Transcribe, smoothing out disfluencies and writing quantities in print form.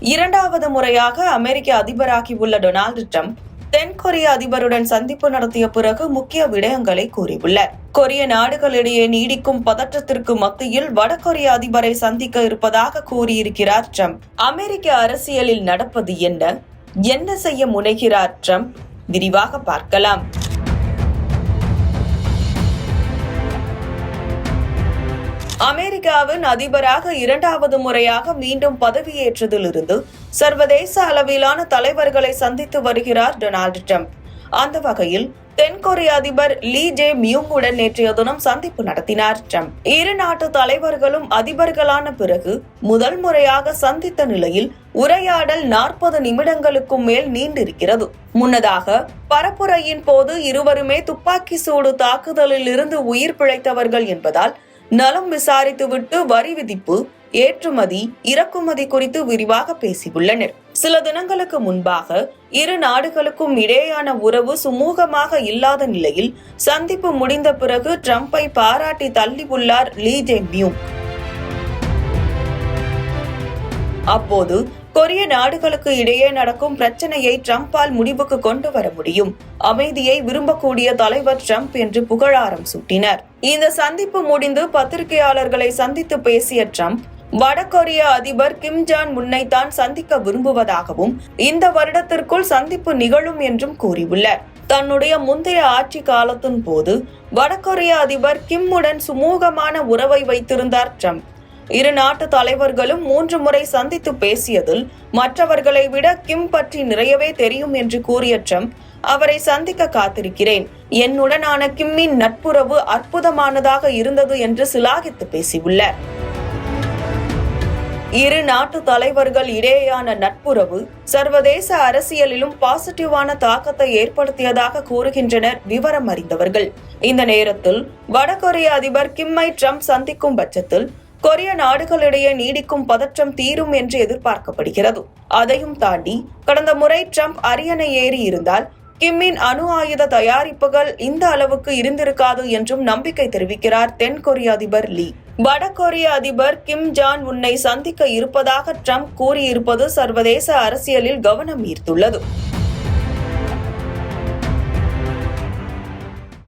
இரண்டாவது முறையாக அமெரிக்க அதிபராகியுள்ள Donald Trump தென்கொரிய அதிபருடன் சந்திப்பு நடத்திய பிறகு முக்கிய விடயங்களை கூறியுள்ளார். கொரிய நாடுகளிடையே நீடிக்கும் பதற்றத்திற்கு மத்தியில் வடகொரிய அதிபரை சந்திக்க இருப்பதாக கூறியிருக்கிறார் டிரம்ப். அமெரிக்க அரசியலில் நடப்பது என்ன செய்ய முனைகிறார் டிரம்ப்? விரிவாக பார்க்கலாம். அமெரிக்காவின் அதிபராக இரண்டாவது முறையாக மீண்டும் பதவியேற்றதிலிருந்து சர்வதேச அளவிலான தலைவர்களை சந்தித்து வருகிறார் டொனால்டு டிரம்ப். அந்த வகையில் தென்கொரிய அதிபர் லீ ஜே மியூங்குடன் நேற்றைய தினம் சந்திப்பு நடத்தினார் டிரம்ப். இரு நாட்டு தலைவர்களும் அதிபர்களான பிறகு முதல் முறையாக சந்தித்த நிலையில் உரையாடல் 40 நிமிடங்களுக்கும் மேல் நீண்டிருக்கிறது. முன்னதாக பரப்புரையின் போது இருவருமே துப்பாக்கி சூடு தாக்குதலில் இருந்து உயிர் பிழைத்தவர்கள் என்பதால் நலம் விசாரித்துவிட்டு வரி விதிப்பு, ஏற்றுமதி, இறக்குமதி குறித்து விரிவாக பேசியுள்ளனர். சில தினங்களுக்கு முன்பாக இரு நாடுகளுக்கும் இடையேயான உறவு சுமூகமாக இல்லாத நிலையில் சந்திப்பு முடிந்த பிறகு டிரம்பை பாராட்டி தள்ளியுள்ளார் லீ ஜே மியூங். அப்போது கொரிய நாடுகளுக்கு இடையே நடக்கும் பிரச்சனையை டிரம்பால் முடிவுக்கு கொண்டு வர முடியும், அமைதியை விரும்பக்கூடிய தலைவர் டிரம்ப் என்று புகழாரம் சூட்டினார். இந்த சந்திப்பு முடிந்து பத்திரிகையாளர்களை சந்தித்து பேசிய டிரம்ப், வடகொரிய அதிபர் கிம் ஜாங் உன்னை தான் சந்திக்க விரும்புவதாகவும் இந்த வருடத்திற்குள் சந்திப்பு நிகழும் என்றும் கூறியுள்ளார். தன்னுடைய முந்தைய ஆட்சி காலத்தின் போது வடகொரிய அதிபர் கிம்முடன் சுமூகமான உறவை வைத்திருந்தார் டிரம்ப். இரு நாட்டு தலைவர்களும் 3 முறை சந்தித்து பேசியதில் மற்றவர்களை விட கிம் பற்றி நிறையவே தெரியும் என்று கூறிய டிரம்ப், அவரை சந்திக்க காத்திருக்கிறேன், என்னுடனான கிம்மின் நட்புறவு அற்புதமானதாக இருந்தது என்று சிலாகித்து பேசியுள்ளார். இரு நாட்டு தலைவர்கள் இடையேயான நட்புறவு சர்வதேச அரசியலிலும் பாசிட்டிவான தாக்கத்தை ஏற்படுத்தியதாக கூறுகின்றனர் விவரம் அறிந்தவர்கள். இந்த நேரத்தில் வடகொரிய அதிபர் கிம்மை டிரம்ப் சந்திக்கும் பட்சத்தில் கொரிய நாடுகளிடையே நீடிக்கும் பதற்றம் தீரும் என்று எதிர்பார்க்கப்படுகிறது. அதையும் தாண்டி கடந்த முறை டிரம்ப் அரியணை ஏறி இருந்தால் கிம்மின் அணு ஆயுத தயாரிப்புகள் இந்த அளவுக்கு இருந்திருக்காது என்றும் நம்பிக்கை தெரிவிக்கிறார் தென்கொரிய அதிபர் லீ. வடகொரிய அதிபர் கிம் ஜாங் உன்னை சந்திக்க இருப்பதாக டிரம்ப் கூறியிருப்பது சர்வதேச அரசியலில் கவனம் ஈர்த்துள்ளது.